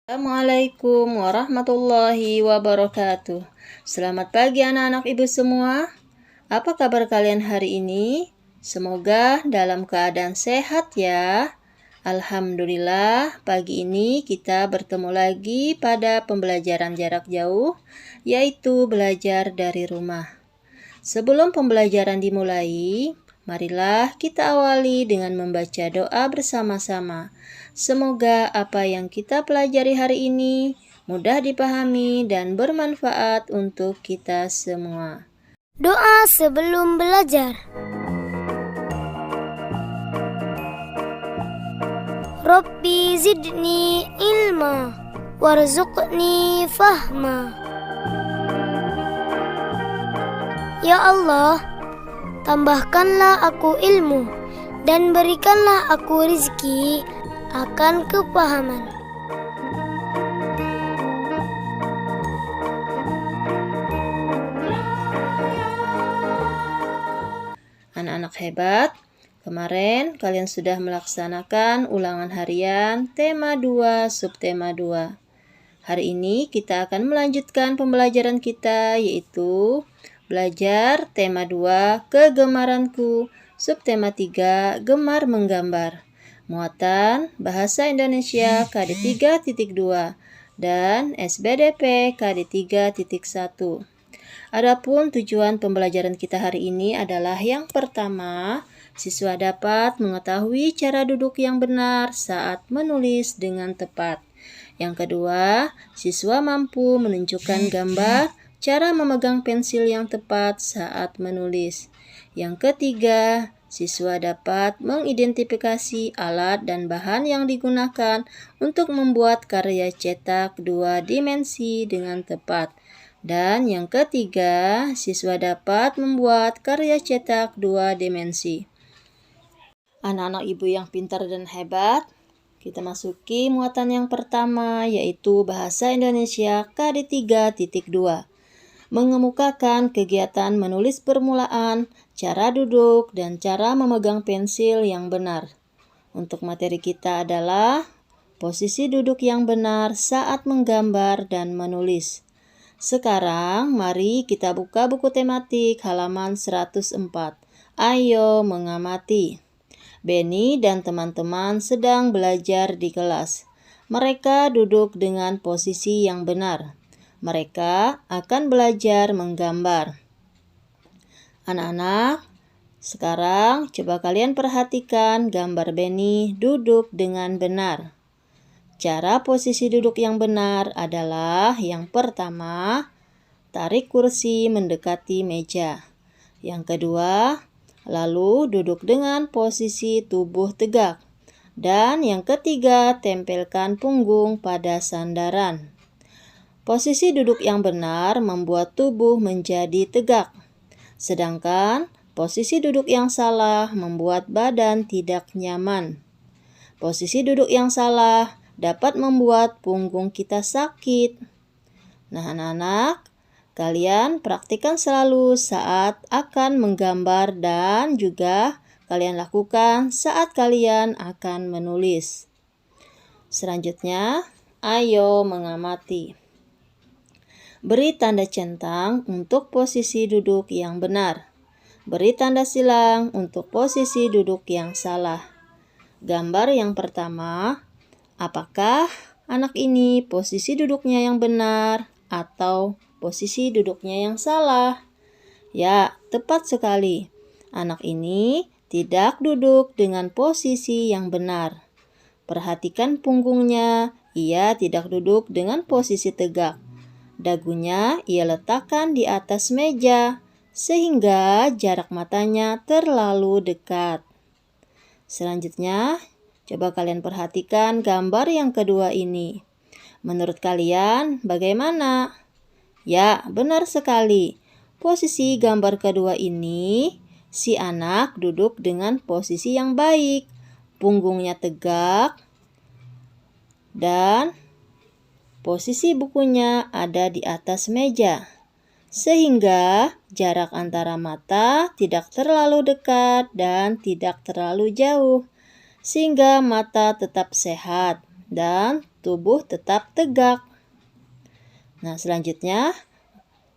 Assalamualaikum warahmatullahi wabarakatuh. Selamat pagi anak-anak ibu semua. Apa kabar kalian hari ini? Semoga dalam keadaan sehat ya. Alhamdulillah, pagi ini kita bertemu lagi pada pembelajaran jarak jauh, yaitu belajar dari rumah. Sebelum pembelajaran dimulai, marilah kita awali dengan membaca doa bersama-sama. Semoga apa yang kita pelajari hari ini mudah dipahami dan bermanfaat untuk kita semua. Doa sebelum belajar. Rabbi zidni ilma warzuqni fahma. Ya Allah, tambahkanlah aku ilmu dan berikanlah aku rizki akan kepahaman. Anak-anak hebat, kemarin kalian sudah melaksanakan ulangan harian tema 2 subtema 2. Hari ini kita akan melanjutkan pembelajaran kita, yaitu belajar tema 2 kegemaranku, subtema 3 gemar menggambar. Muatan Bahasa Indonesia KD 3.2 dan SBDP KD 3.1. Adapun tujuan pembelajaran kita hari ini adalah yang pertama, siswa dapat mengetahui cara duduk yang benar saat menulis dengan tepat. Yang kedua, siswa mampu menunjukkan gambar cara memegang pensil yang tepat saat menulis. Yang ketiga, siswa dapat mengidentifikasi alat dan bahan yang digunakan untuk membuat karya cetak 2 dimensi dengan tepat. Dan yang ketiga, siswa dapat membuat karya cetak 2 dimensi. Anak-anak ibu yang pintar dan hebat, kita masuki muatan yang pertama, yaitu Bahasa Indonesia KD 3.2. Mengemukakan kegiatan menulis permulaan, cara duduk, dan cara memegang pensil yang benar. Untuk materi kita adalah posisi duduk yang benar saat menggambar dan menulis. Sekarang, mari kita buka buku tematik halaman 104. Ayo mengamati. Benny dan teman-teman sedang belajar di kelas. Mereka duduk dengan posisi yang benar. Mereka akan belajar menggambar. Anak-anak, sekarang coba kalian perhatikan gambar Benny duduk dengan benar. Cara posisi duduk yang benar adalah yang pertama, tarik kursi mendekati meja. Yang kedua, lalu duduk dengan posisi tubuh tegak. Dan yang ketiga, tempelkan punggung pada sandaran. Posisi duduk yang benar membuat tubuh menjadi tegak. Sedangkan posisi duduk yang salah membuat badan tidak nyaman. Posisi duduk yang salah dapat membuat punggung kita sakit. Nah, anak-anak, kalian praktikkan selalu saat akan menggambar dan juga kalian lakukan saat kalian akan menulis. Selanjutnya, ayo mengamati. Beri tanda centang untuk posisi duduk yang benar. Beri tanda silang untuk posisi duduk yang salah. Gambar yang pertama, apakah anak ini posisi duduknya yang benar atau posisi duduknya yang salah? Ya, tepat sekali. Anak ini tidak duduk dengan posisi yang benar. Perhatikan punggungnya, ia tidak duduk dengan posisi tegak. Dagunya ia letakkan di atas meja, sehingga jarak matanya terlalu dekat. Selanjutnya, coba kalian perhatikan gambar yang kedua ini. Menurut kalian, bagaimana? Ya, benar sekali. Posisi gambar kedua ini, si anak duduk dengan posisi yang baik. Punggungnya tegak dan posisi bukunya ada di atas meja. Sehingga jarak antara mata tidak terlalu dekat dan tidak terlalu jauh. Sehingga mata tetap sehat dan tubuh tetap tegak. Nah, selanjutnya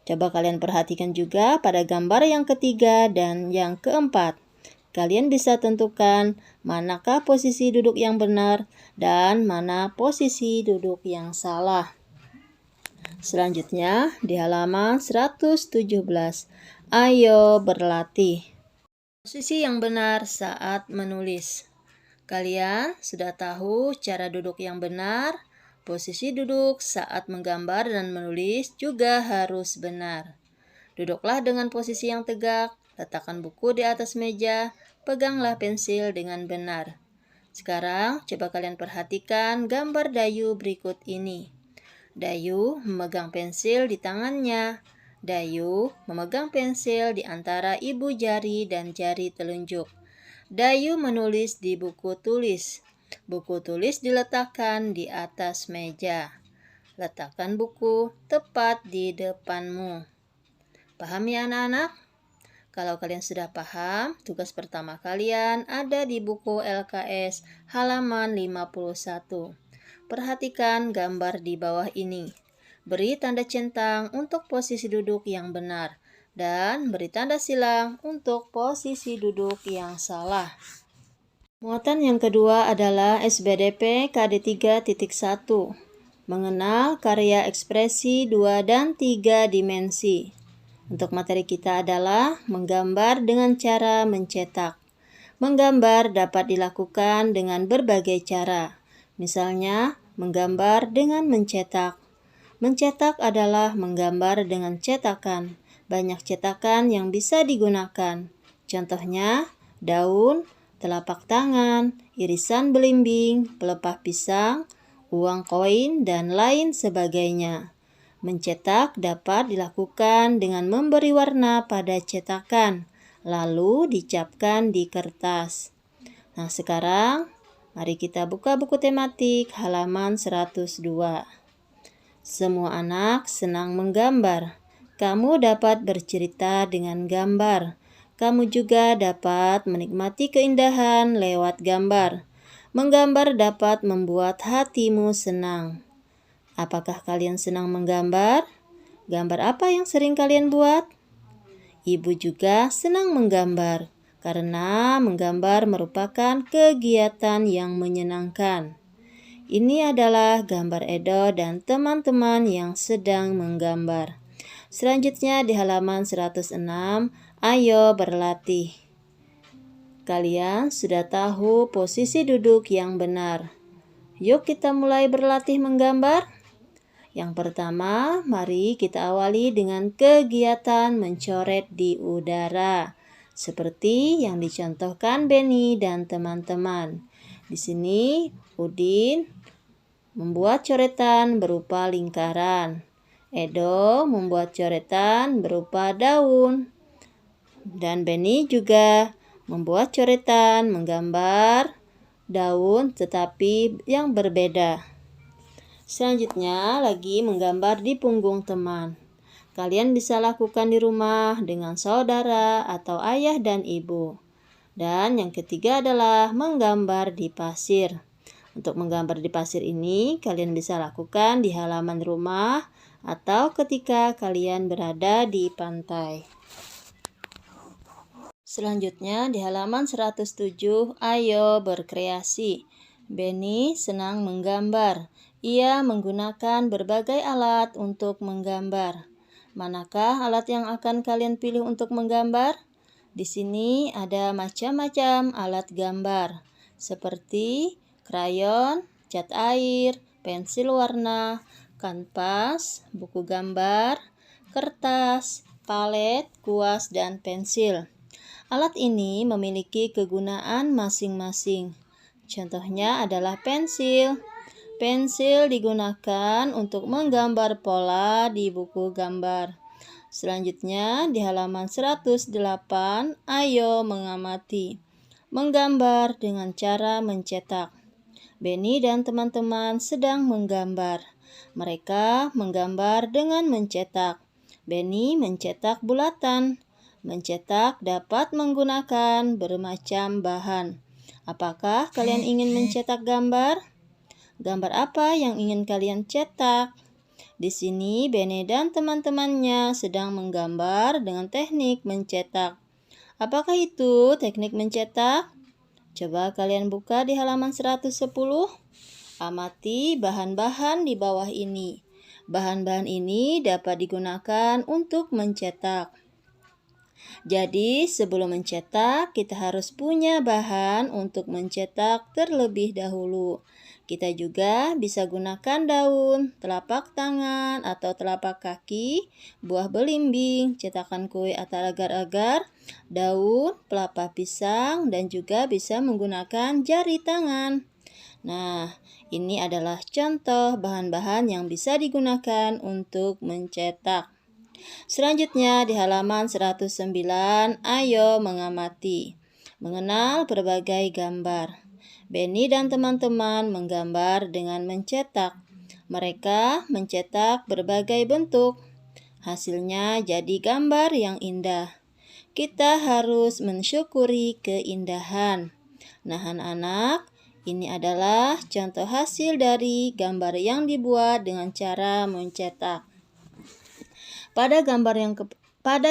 coba kalian perhatikan juga pada gambar yang ketiga dan yang keempat. Kalian bisa tentukan manakah posisi duduk yang benar dan mana posisi duduk yang salah. Selanjutnya di halaman 117. Ayo berlatih. Posisi yang benar saat menulis. Kalian sudah tahu cara duduk yang benar. Posisi duduk saat menggambar dan menulis juga harus benar. Duduklah dengan posisi yang tegak, letakkan buku di atas meja, peganglah pensil dengan benar. Sekarang coba kalian perhatikan gambar Dayu berikut ini. Dayu memegang pensil di tangannya. Dayu memegang pensil di antara ibu jari dan jari telunjuk. Dayu menulis di buku tulis. Buku tulis diletakkan di atas meja. Letakkan buku tepat di depanmu. Paham ya anak-anak? Kalau kalian sudah paham, tugas pertama kalian ada di buku LKS halaman 51. Perhatikan gambar di bawah ini. Beri tanda centang untuk posisi duduk yang benar dan beri tanda silang untuk posisi duduk yang salah. Muatan yang kedua adalah SBDP KD 3.1. Mengenal karya ekspresi 2 dan 3 dimensi. Untuk materi kita adalah menggambar dengan cara mencetak. Menggambar dapat dilakukan dengan berbagai cara. Misalnya, menggambar dengan mencetak. Mencetak adalah menggambar dengan cetakan. Banyak cetakan yang bisa digunakan. Contohnya, daun, telapak tangan, irisan belimbing, pelepah pisang, uang koin, dan lain sebagainya. Mencetak dapat dilakukan dengan memberi warna pada cetakan, lalu dicapkan di kertas. Nah, sekarang mari kita buka buku tematik halaman 102. Semua anak senang menggambar. Kamu dapat bercerita dengan gambar. Kamu juga dapat menikmati keindahan lewat gambar. Menggambar dapat membuat hatimu senang. Apakah kalian senang menggambar? Gambar apa yang sering kalian buat? Ibu juga senang menggambar, karena menggambar merupakan kegiatan yang menyenangkan. Ini adalah gambar Edo dan teman-teman yang sedang menggambar. Selanjutnya di halaman 106, ayo berlatih. Kalian sudah tahu posisi duduk yang benar. Yuk kita mulai berlatih menggambar. Yang pertama, mari kita awali dengan kegiatan mencoret di udara, seperti yang dicontohkan Benny dan teman-teman. Di sini, Udin membuat coretan berupa lingkaran. Edo membuat coretan berupa daun. Dan Benny juga membuat coretan menggambar daun tetapi yang berbeda. Selanjutnya lagi menggambar di punggung teman. Kalian bisa lakukan di rumah dengan saudara atau ayah dan ibu. Dan yang ketiga adalah menggambar di pasir. Untuk menggambar di pasir ini, kalian bisa lakukan di halaman rumah atau ketika kalian berada di pantai. Selanjutnya di halaman 107, ayo berkreasi. Benny senang menggambar. Ia menggunakan berbagai alat untuk menggambar. Manakah alat yang akan kalian pilih untuk menggambar? Di sini ada macam-macam alat gambar, seperti krayon, cat air, pensil warna, kanvas, buku gambar, kertas, palet, kuas, dan pensil. Alat ini memiliki kegunaan masing-masing. Contohnya adalah pensil. Pensil digunakan untuk menggambar pola di buku gambar. Selanjutnya di halaman 108, ayo mengamati. Menggambar dengan cara mencetak. Benny dan teman-teman sedang menggambar. Mereka menggambar dengan mencetak. Benny mencetak bulatan. Mencetak dapat menggunakan bermacam bahan. Apakah kalian ingin mencetak gambar? Gambar apa yang ingin kalian cetak? Di sini Bene dan teman-temannya sedang menggambar dengan teknik mencetak. Apakah itu teknik mencetak? Coba kalian buka di halaman 110. Amati bahan-bahan di bawah ini. Bahan-bahan ini dapat digunakan untuk mencetak. Jadi, sebelum mencetak, kita harus punya bahan untuk mencetak terlebih dahulu. Kita juga bisa gunakan daun, telapak tangan, atau telapak kaki, buah belimbing, cetakan kue atau agar-agar, daun, pelepah pisang, dan juga bisa menggunakan jari tangan. Nah, ini adalah contoh bahan-bahan yang bisa digunakan untuk mencetak. Selanjutnya di halaman 109, ayo mengamati. Mengenal berbagai gambar. Beni dan teman-teman menggambar dengan mencetak. Mereka mencetak berbagai bentuk. Hasilnya jadi gambar yang indah. Kita harus mensyukuri keindahan. Nah, anak-anak, ini adalah contoh hasil dari gambar yang dibuat dengan cara mencetak. Pada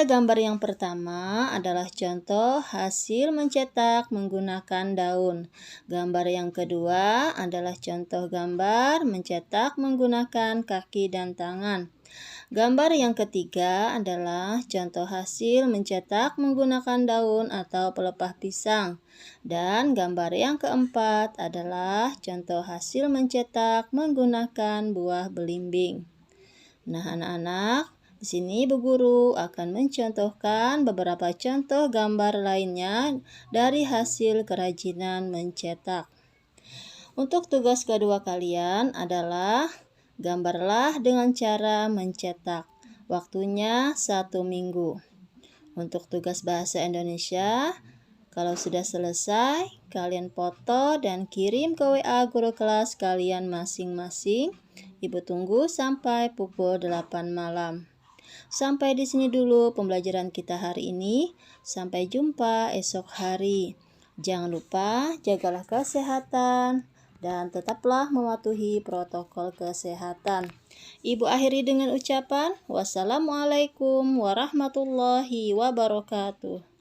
gambar yang pertama adalah contoh hasil mencetak menggunakan daun. Gambar yang kedua adalah contoh gambar mencetak menggunakan kaki dan tangan. Gambar yang ketiga adalah contoh hasil mencetak menggunakan daun atau pelepah pisang. Dan gambar yang keempat adalah contoh hasil mencetak menggunakan buah belimbing. Nah, anak-anak, di sini Bu Guru akan mencontohkan beberapa contoh gambar lainnya dari hasil kerajinan mencetak. Untuk tugas kedua kalian adalah gambarlah dengan cara mencetak. Waktunya 1 minggu. Untuk tugas bahasa Indonesia, kalau sudah selesai, kalian foto dan kirim ke WA guru kelas kalian masing-masing. Ibu tunggu sampai pukul 8 malam. Sampai di sini dulu pembelajaran kita hari ini. Sampai jumpa esok hari. Jangan lupa jagalah kesehatan dan tetaplah mematuhi protokol kesehatan. Ibu akhiri dengan ucapan wassalamualaikum warahmatullahi wabarakatuh.